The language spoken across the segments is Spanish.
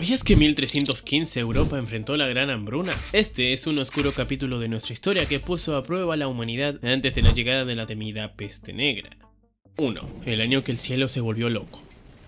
¿Sabías que en 1315 Europa enfrentó la Gran Hambruna? Este es un oscuro capítulo de nuestra historia que puso a prueba a la humanidad antes de la llegada de la temida peste negra. 1. El año que el cielo se volvió loco.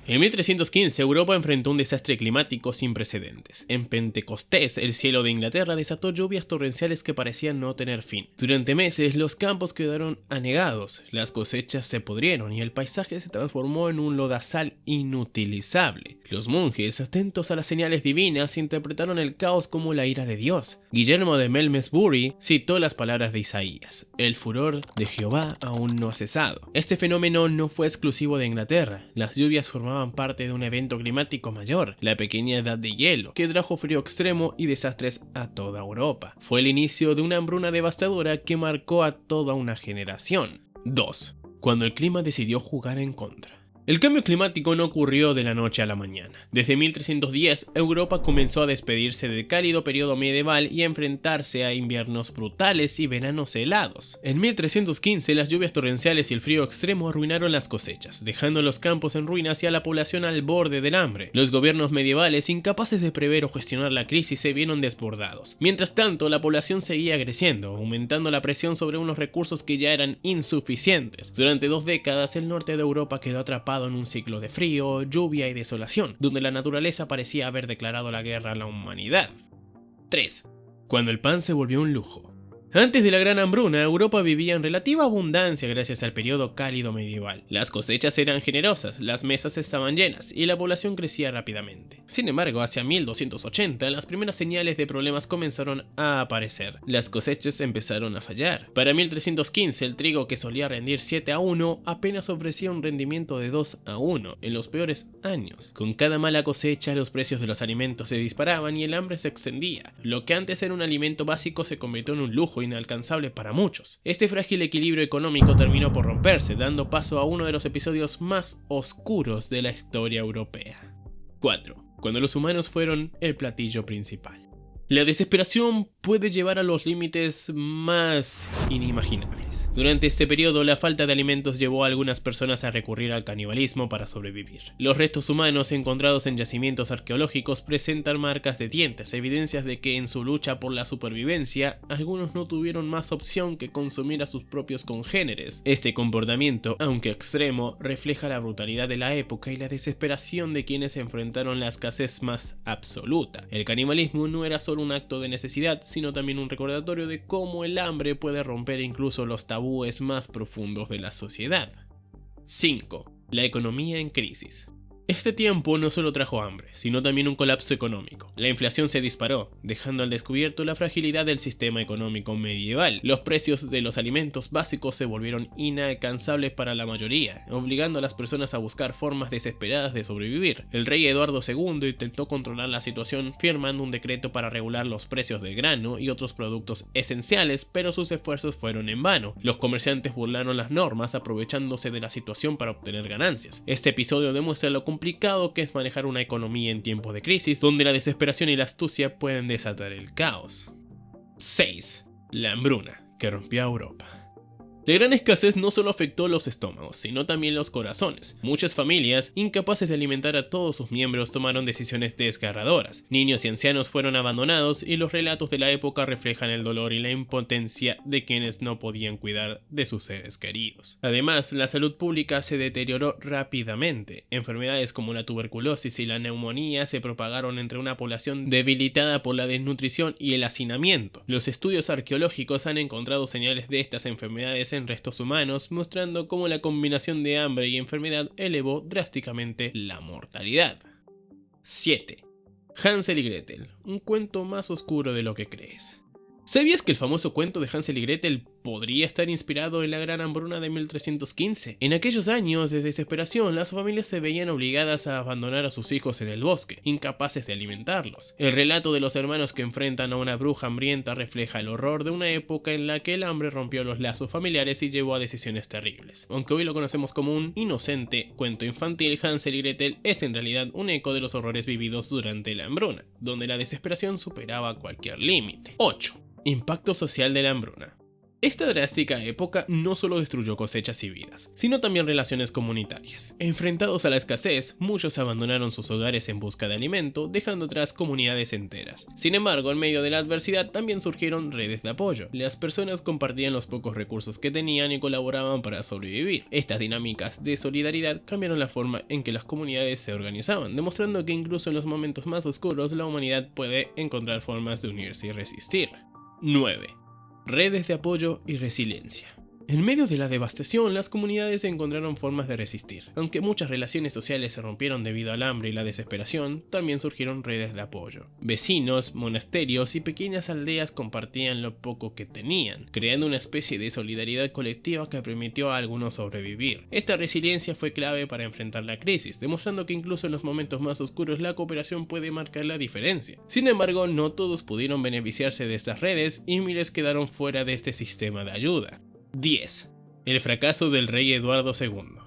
En 1315 Europa enfrentó un desastre climático sin precedentes. En Pentecostés, el cielo de Inglaterra desató lluvias torrenciales que parecían no tener fin. Durante meses los campos quedaron anegados, las cosechas se pudrieron y el paisaje se transformó en un lodazal inutilizable. Los monjes, atentos a las señales divinas, interpretaron el caos como la ira de Dios. Guillermo de Malmesbury citó las palabras de Isaías: "El furor de Jehová aún no ha cesado". Este fenómeno no fue exclusivo de Inglaterra. Las lluvias formaban parte de un evento climático mayor, la pequeña edad de hielo, que trajo frío extremo y desastres a toda Europa. Fue el inicio de una hambruna devastadora que marcó a toda una generación. 2. Cuando el clima decidió jugar en contra. El cambio climático no ocurrió de la noche a la mañana. Desde 1310, Europa comenzó a despedirse del cálido periodo medieval y a enfrentarse a inviernos brutales y veranos helados. En 1315, las lluvias torrenciales y el frío extremo arruinaron las cosechas, dejando los campos en ruinas y a la población al borde del hambre. Los gobiernos medievales, incapaces de prever o gestionar la crisis, se vieron desbordados. Mientras tanto, la población seguía creciendo, aumentando la presión sobre unos recursos que ya eran insuficientes. Durante 2 décadas, el norte de Europa quedó atrapado en un ciclo de frío, lluvia y desolación, donde la naturaleza parecía haber declarado la guerra a la humanidad. 3. Cuando el pan se volvió un lujo. Antes de la Gran Hambruna, Europa vivía en relativa abundancia gracias al periodo cálido medieval. Las cosechas eran generosas, las mesas estaban llenas y la población crecía rápidamente. Sin embargo, hacia 1280, las primeras señales de problemas comenzaron a aparecer. Las cosechas empezaron a fallar. Para 1315, el trigo, que solía rendir 7-1, apenas ofrecía un rendimiento de 2-1 en los peores años. Con cada mala cosecha, los precios de los alimentos se disparaban y el hambre se extendía. Lo que antes era un alimento básico se convirtió en un lujo inalcanzable para muchos. Este frágil equilibrio económico terminó por romperse, dando paso a uno de los episodios más oscuros de la historia europea. 4. Cuando los humanos fueron el platillo principal. La desesperación puede llevar a los límites más inimaginables. Durante este periodo, la falta de alimentos llevó a algunas personas a recurrir al canibalismo para sobrevivir. Los restos humanos encontrados en yacimientos arqueológicos presentan marcas de dientes, evidencias de que en su lucha por la supervivencia, algunos no tuvieron más opción que consumir a sus propios congéneres. Este comportamiento, aunque extremo, refleja la brutalidad de la época y la desesperación de quienes enfrentaron la escasez más absoluta. El canibalismo no era solo un acto de necesidad, sino también un recordatorio de cómo el hambre puede romper incluso los tabúes más profundos de la sociedad. 5. La economía en crisis. Este tiempo no solo trajo hambre, sino también un colapso económico. La inflación se disparó, dejando al descubierto la fragilidad del sistema económico medieval. Los precios de los alimentos básicos se volvieron inalcanzables para la mayoría, obligando a las personas a buscar formas desesperadas de sobrevivir. El rey Eduardo II intentó controlar la situación firmando un decreto para regular los precios del grano y otros productos esenciales, pero sus esfuerzos fueron en vano. Los comerciantes burlaron las normas, aprovechándose de la situación para obtener ganancias. Este episodio demuestra lo complicado que es manejar una economía en tiempos de crisis, donde la desesperación y la astucia pueden desatar el caos. 6. La hambruna, que rompió a Europa. La gran escasez no solo afectó los estómagos, sino también los corazones. Muchas familias, incapaces de alimentar a todos sus miembros, tomaron decisiones desgarradoras. Niños y ancianos fueron abandonados y los relatos de la época reflejan el dolor y la impotencia de quienes no podían cuidar de sus seres queridos. Además, la salud pública se deterioró rápidamente. Enfermedades como la tuberculosis y la neumonía se propagaron entre una población debilitada por la desnutrición y el hacinamiento. Los estudios arqueológicos han encontrado señales de estas enfermedades en restos humanos, mostrando cómo la combinación de hambre y enfermedad elevó drásticamente la mortalidad. 7. Hansel y Gretel, un cuento más oscuro de lo que crees. ¿Sabías que el famoso cuento de Hansel y Gretel podría estar inspirado en la Gran Hambruna de 1315? En aquellos años de desesperación, las familias se veían obligadas a abandonar a sus hijos en el bosque, incapaces de alimentarlos. El relato de los hermanos que enfrentan a una bruja hambrienta refleja el horror de una época en la que el hambre rompió los lazos familiares y llevó a decisiones terribles. Aunque hoy lo conocemos como un inocente cuento infantil, Hansel y Gretel es en realidad un eco de los horrores vividos durante la hambruna, donde la desesperación superaba cualquier límite. 8. Impacto social de la hambruna. Esta drástica época no solo destruyó cosechas y vidas, sino también relaciones comunitarias. Enfrentados a la escasez, muchos abandonaron sus hogares en busca de alimento, dejando atrás comunidades enteras. Sin embargo, en medio de la adversidad también surgieron redes de apoyo. Las personas compartían los pocos recursos que tenían y colaboraban para sobrevivir. Estas dinámicas de solidaridad cambiaron la forma en que las comunidades se organizaban, demostrando que incluso en los momentos más oscuros la humanidad puede encontrar formas de unirse y resistir. 9. Redes de apoyo y resiliencia. En medio de la devastación, las comunidades encontraron formas de resistir. Aunque muchas relaciones sociales se rompieron debido al hambre y la desesperación, también surgieron redes de apoyo. Vecinos, monasterios y pequeñas aldeas compartían lo poco que tenían, creando una especie de solidaridad colectiva que permitió a algunos sobrevivir. Esta resiliencia fue clave para enfrentar la crisis, demostrando que incluso en los momentos más oscuros la cooperación puede marcar la diferencia. Sin embargo, no todos pudieron beneficiarse de estas redes y miles quedaron fuera de este sistema de ayuda. 10. El fracaso del rey Eduardo II.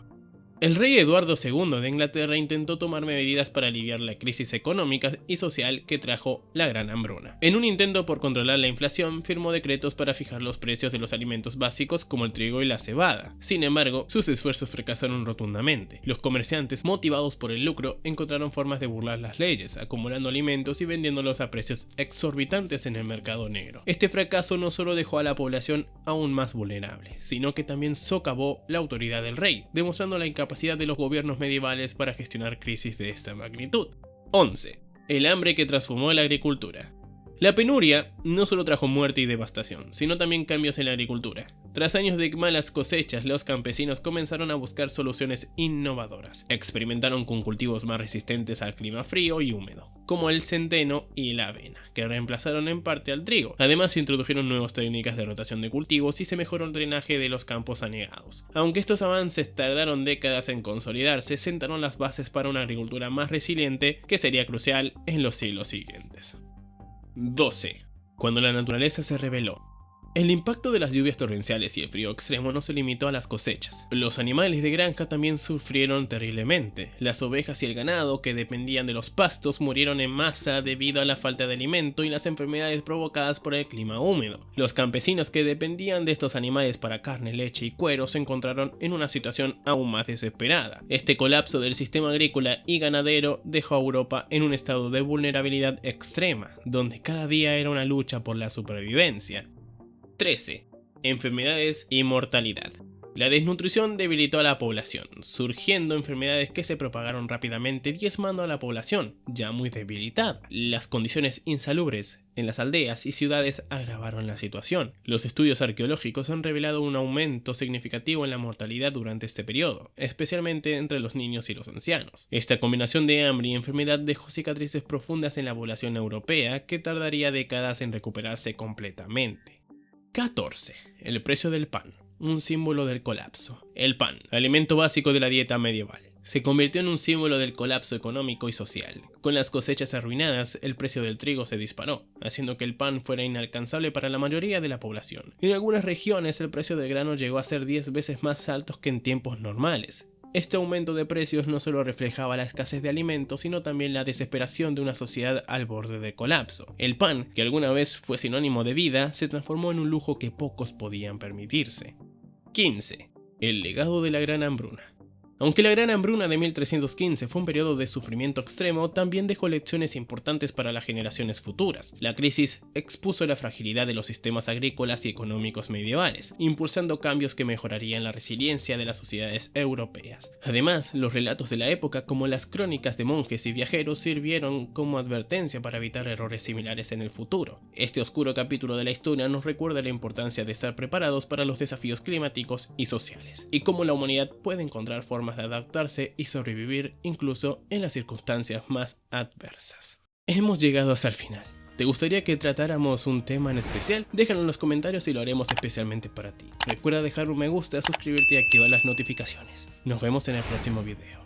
El rey Eduardo II de Inglaterra intentó tomar medidas para aliviar la crisis económica y social que trajo la Gran Hambruna. En un intento por controlar la inflación, firmó decretos para fijar los precios de los alimentos básicos como el trigo y la cebada. Sin embargo, sus esfuerzos fracasaron rotundamente. Los comerciantes, motivados por el lucro, encontraron formas de burlar las leyes, acumulando alimentos y vendiéndolos a precios exorbitantes en el mercado negro. Este fracaso no solo dejó a la población aún más vulnerable, sino que también socavó la autoridad del rey, demostrando la incapacidad de los gobiernos medievales para gestionar crisis de esta magnitud. 11. El hambre que transformó la agricultura. La penuria no solo trajo muerte y devastación, sino también cambios en la agricultura. Tras años de malas cosechas, los campesinos comenzaron a buscar soluciones innovadoras. Experimentaron con cultivos más resistentes al clima frío y húmedo, como el centeno y la avena, que reemplazaron en parte al trigo. Además, se introdujeron nuevas técnicas de rotación de cultivos y se mejoró el drenaje de los campos anegados. Aunque estos avances tardaron décadas en consolidarse, sentaron las bases para una agricultura más resiliente que sería crucial en los siglos siguientes. 12. Cuando la naturaleza se rebeló. El impacto de las lluvias torrenciales y el frío extremo no se limitó a las cosechas. Los animales de granja también sufrieron terriblemente. Las ovejas y el ganado, que dependían de los pastos, murieron en masa debido a la falta de alimento y las enfermedades provocadas por el clima húmedo. Los campesinos que dependían de estos animales para carne, leche y cuero se encontraron en una situación aún más desesperada. Este colapso del sistema agrícola y ganadero dejó a Europa en un estado de vulnerabilidad extrema, donde cada día era una lucha por la supervivencia. 13. Enfermedades y mortalidad. La desnutrición debilitó a la población, surgiendo enfermedades que se propagaron rápidamente, diezmando a la población, ya muy debilitada. Las condiciones insalubres en las aldeas y ciudades agravaron la situación. Los estudios arqueológicos han revelado un aumento significativo en la mortalidad durante este periodo, especialmente entre los niños y los ancianos. Esta combinación de hambre y enfermedad dejó cicatrices profundas en la población europea que tardaría décadas en recuperarse completamente. 14. El precio del pan, un símbolo del colapso. El pan, alimento básico de la dieta medieval, se convirtió en un símbolo del colapso económico y social. Con las cosechas arruinadas, el precio del trigo se disparó, haciendo que el pan fuera inalcanzable para la mayoría de la población. En algunas regiones, el precio del grano llegó a ser 10 veces más alto que en tiempos normales. Este aumento de precios no solo reflejaba la escasez de alimentos, sino también la desesperación de una sociedad al borde de colapso. El pan, que alguna vez fue sinónimo de vida, se transformó en un lujo que pocos podían permitirse. 15. El legado de la Gran Hambruna. Aunque la Gran Hambruna de 1315 fue un periodo de sufrimiento extremo, también dejó lecciones importantes para las generaciones futuras. La crisis expuso la fragilidad de los sistemas agrícolas y económicos medievales, impulsando cambios que mejorarían la resiliencia de las sociedades europeas. Además, los relatos de la época, como las crónicas de monjes y viajeros, sirvieron como advertencia para evitar errores similares en el futuro. Este oscuro capítulo de la historia nos recuerda la importancia de estar preparados para los desafíos climáticos y sociales, y cómo la humanidad puede encontrar formas de adaptarse y sobrevivir incluso en las circunstancias más adversas. Hemos llegado hasta el final. ¿Te gustaría que tratáramos un tema en especial? Déjalo en los comentarios y lo haremos especialmente para ti. Recuerda dejar un me gusta, suscribirte y activar las notificaciones. Nos vemos en el próximo video.